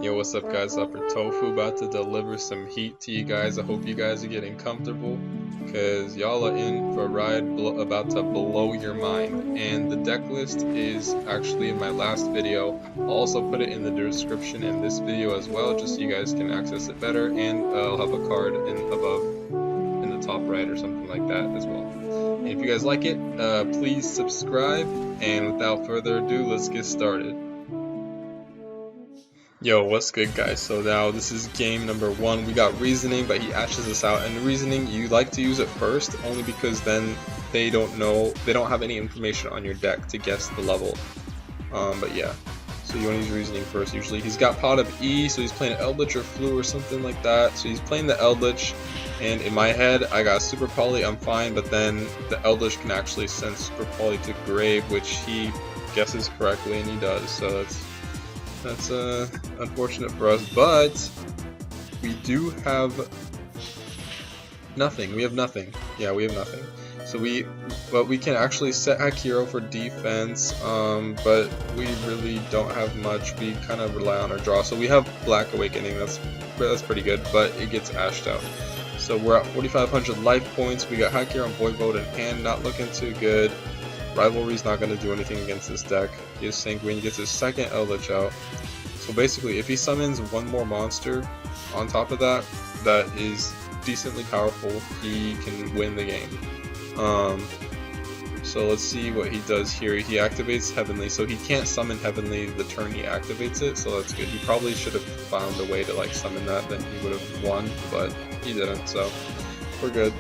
Yo, what's up guys? Upper Tofu about to deliver some heat to you guys. I hope you guys are getting comfortable because y'all are in for a ride about to blow your mind. And the deck list is actually in my last video. I'll also put it in the description in this video as well, just so you guys can access it better. And I'll have a card above in the top right or something like that as well. And if you guys like it, please subscribe. And without further ado, let's get started. Yo, what's good guys? So now this is game number 1. We got reasoning, but he ashes us out. And the reasoning, you like to use it first, only because then they don't have any information on your deck to guess the level. But yeah, so you want to use reasoning first usually. He's got pot of E, so he's playing Eldlich or Flu or something like that. So he's playing the Eldlich, and in my head I got Super Poly, I'm fine, but then the Eldlich can actually send Super Poly to grave, which he guesses correctly, and he does, so that's unfortunate for us, but we do have nothing. We have nothing. Yeah, we have nothing. So we can actually set Huaquero for defense, but we really don't have much. We kind of rely on our draw. So we have Black Awakening. That's pretty good, but it gets ashed out. So we're at 4,500 life points. We got Huaquero and Voivode in hand, not looking too good. Rivalry's not going to do anything against this deck. He has Sanguine, gets his second Eldlich out. So basically, if he summons one more monster on top of that, that is decently powerful, he can win the game. So let's see what he does here. He activates Heavenly, so he can't summon Heavenly the turn he activates it, so that's good. He probably should have found a way to like summon that, then he would have won, but he didn't, so we're good.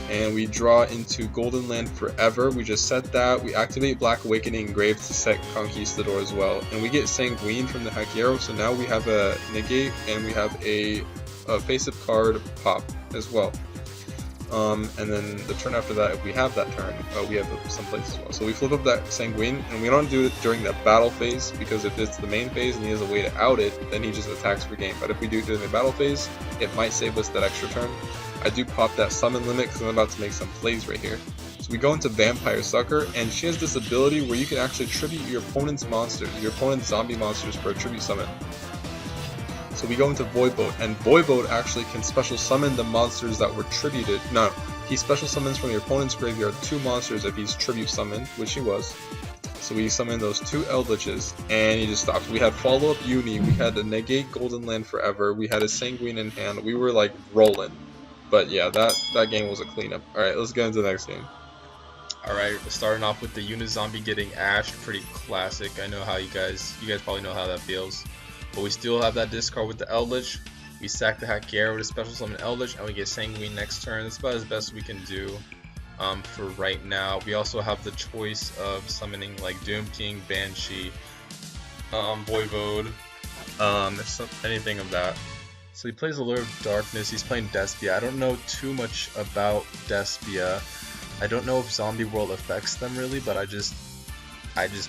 And we draw into Golden Land Forever. We just set that. We activate Black Awakening Grave to set Conquistador as well. And we get Sanguine from the Huaquero, so now we have a negate and we have a face-up card pop as well. And then the turn after that, if we have that turn, we have some place as well. So we flip up that Sanguine, and we don't do it during the battle phase, because if it's the main phase and he has a way to out it, then he just attacks for game. But if we do it during the battle phase, it might save us that extra turn. I do pop that summon limit because I'm about to make some plays right here. So we go into Vampire Sucker, and she has this ability where you can actually tribute your opponent's monsters, your opponent's zombie monsters, for a tribute summon. So we go into Voivode, and Voivode actually can special summon the monsters that were tributed. No, he special summons from your opponent's graveyard 2 monsters if he's tribute summoned, which he was. So we summon those 2 Eldliches, and he just stops. We had follow-up Uni, we had a negate Golden Land Forever, we had a Sanguine in hand, we were like rolling. But yeah, that game was a cleanup. Alright, let's get into the next game. Alright, starting off with the Unizombie getting ashed, pretty classic. I know how you guys probably know how that feels. But we still have that discard with the Eldlich. We sack the Huaquero to special summon Eldlich, and we get Sanguine next turn. That's about as best we can do for right now. We also have the choice of summoning like Doomking, Banshee, Voivode, anything of that. So he plays a Lure of Darkness. He's playing Despia. I don't know too much about Despia. I don't know if Zombie World affects them really, but I just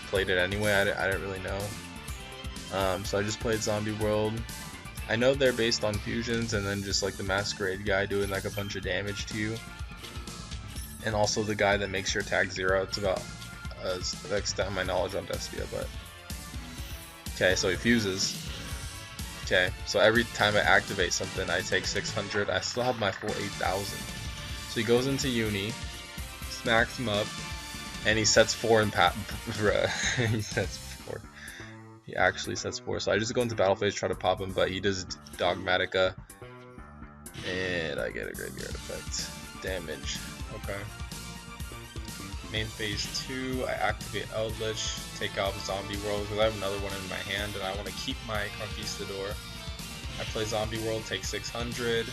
played it anyway. I didn't really know. So I just played Zombie World. I know they're based on fusions and then just like the Masquerade guy doing like a bunch of damage to you. And also the guy that makes your attack 0. It's about the extent of my knowledge on Despia, but okay, so he fuses. Okay, so every time I activate something, I take 600. I still have my full 8,000. So he goes into Uni, smacks him up, and he sets 4 in he sets 4. He actually sets 4. So I just go into battle phase, try to pop him, but he does Dogmatica, and I get a graveyard effect. Damage. Okay. Main phase 2, I activate Eldlich, take out Zombie World because I have another one in my hand and I want to keep my Conquistador. I play Zombie World, take 600,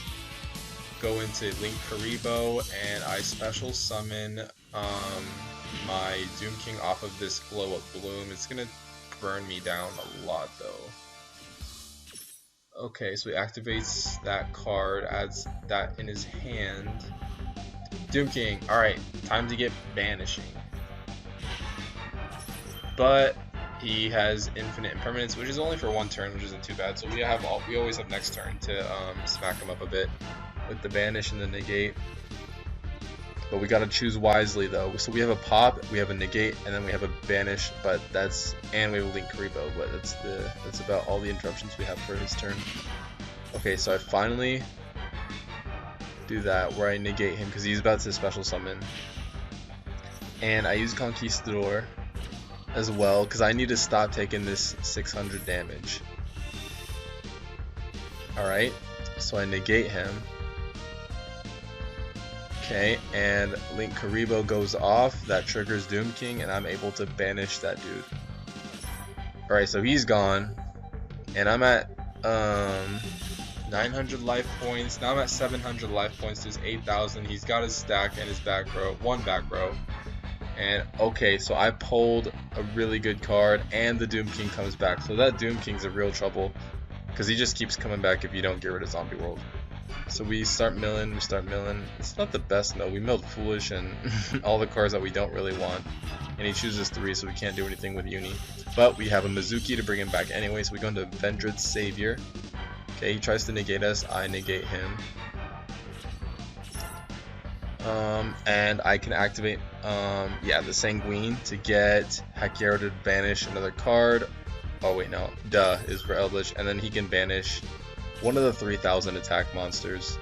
go into Link Karibo, and I special summon my Doomking off of this Glow Up Bloom. It's going to burn me down a lot though. Okay, so he activates that card, adds that in his hand. Doomking, alright, time to get Banishing. But he has infinite impermanence, which is only for 1 turn, which isn't too bad. So we always have next turn to smack him up a bit with the Banish and the negate. But we gotta choose wisely though. So we have a pop, we have a negate, and then we have a banish. But and we have a link Karibo. But that's about all the interruptions we have for his turn. Okay, so I finally do that where I negate him because he's about to special summon, and I use Conquistador as well because I need to stop taking this 600 damage. Alright, so I negate him. Okay, and Link Karibo goes off, that triggers Doomking, and I'm able to banish that dude. Alright, so he's gone, and I'm at 900 life points. Now I'm at 700 life points. There's 8,000. He's got his stack and his back row, one back row. And okay, so I pulled a really good card, and the Doomking comes back. So that Doomking's a real trouble, because he just keeps coming back if you don't get rid of Zombie World. So we start milling, It's not the best mill. We milled Foolish and all the cards that we don't really want. And he chooses 3, so we can't do anything with Uni. But we have a Mezuki to bring him back anyway, so we go into Vendred's Savior. Okay, he tries to negate us, I negate him. And I can activate the Sanguine to get Huaquero to banish another card. Oh wait, no, duh is for Eldlich, and then he can banish one of the 3,000 attack monsters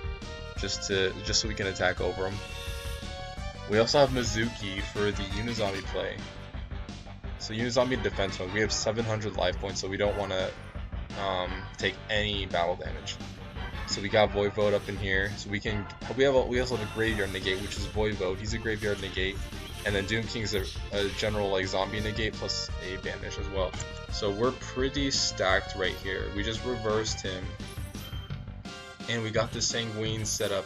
just so we can attack over him. We also have Mezuki for the Unizombie play. So Unizombie defense mode, we have 700 life points, so we don't want to take any battle damage. So we got Voivode up in here, so we also have a graveyard negate, which is Voivode. He's a graveyard negate, and then Doomking's a general like zombie negate plus a banish as well. So we're pretty stacked right here. We just reversed him, and we got the Sanguine set up.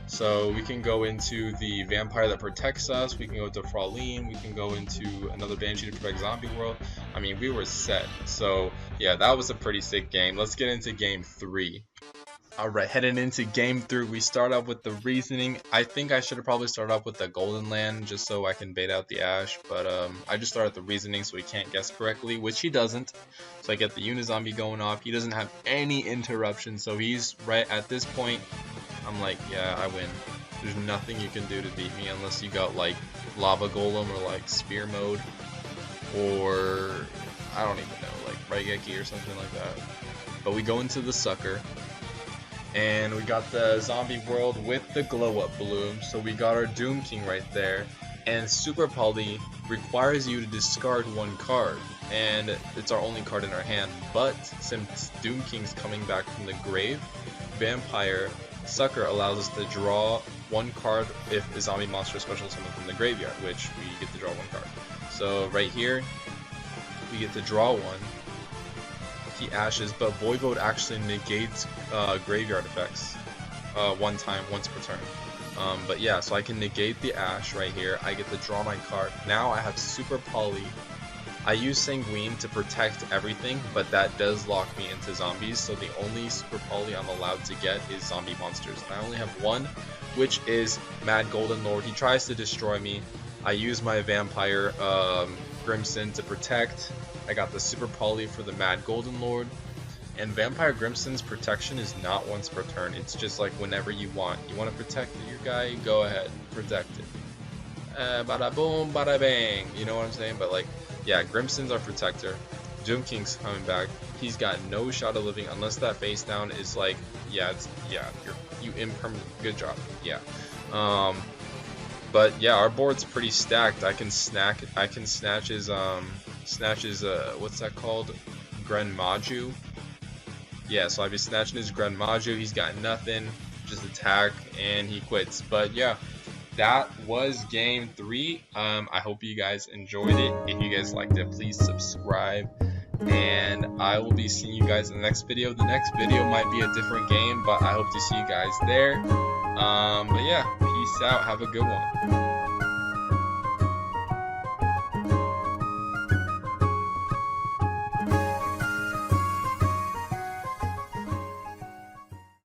So we can go into the Vampire that protects us, we can go to Fraulein, we can go into another Banshee to protect Zombie World. I mean, we were set. So yeah, that was a pretty sick game. Let's get into game 3. Alright, heading into game 3, we start off with the reasoning. I think I should have probably started off with the Golden Land just so I can bait out the Ash, but I just started the reasoning so he can't guess correctly, which he doesn't. So I get the Unizombie going off. He doesn't have any interruption, so he's right at this point. I'm like, yeah, I win. There's nothing you can do to beat me unless you got like Lava Golem or like Spear Mode, or I don't even know, like Raigeki or something like that. But we go into the Sucker. And we got the Zombie World with the Glow Up Bloom, so we got our Doomking right there. And Super Poly requires you to discard 1 card, and it's our only card in our hand. But since Doomking's coming back from the grave, Vampire Sucker allows us to draw 1 card if the zombie monster special summons from the graveyard, which we get to draw 1 card. So right here, we get to draw 1. He ashes, but Voivode actually negates graveyard effects once per turn. But yeah, so I can negate the Ash right here. I get to draw my card. Now I have Super Poly. I use Sanguine to protect everything, but that does lock me into zombies. So the only Super Poly I'm allowed to get is zombie monsters. And I only have 1, which is Mad Golden Lord. He tries to destroy me. I use my Vampire Grimson to protect. I got the Super Poly for the Mad Golden Lord, and Vampire Grimson's protection is not once per turn. It's just like whenever you want. You want to protect your guy, go ahead, protect it. Bada boom, bada bang. You know what I'm saying? But like, yeah, Grimson's our protector. Doomking's coming back. He's got no shot of living unless that face down is like, you impermanent. Good job. Yeah. But yeah, our board's pretty stacked. I can snatch his what's that called? Grenmaju. Yeah, so I'll be snatching his Grenmaju. He's got nothing, just attack, and he quits. But yeah, that was game 3. I hope you guys enjoyed it. If you guys liked it, please subscribe, and I will be seeing you guys in the next video. The next video might be a different game, but I hope to see you guys there. But yeah, peace out. Have a good one.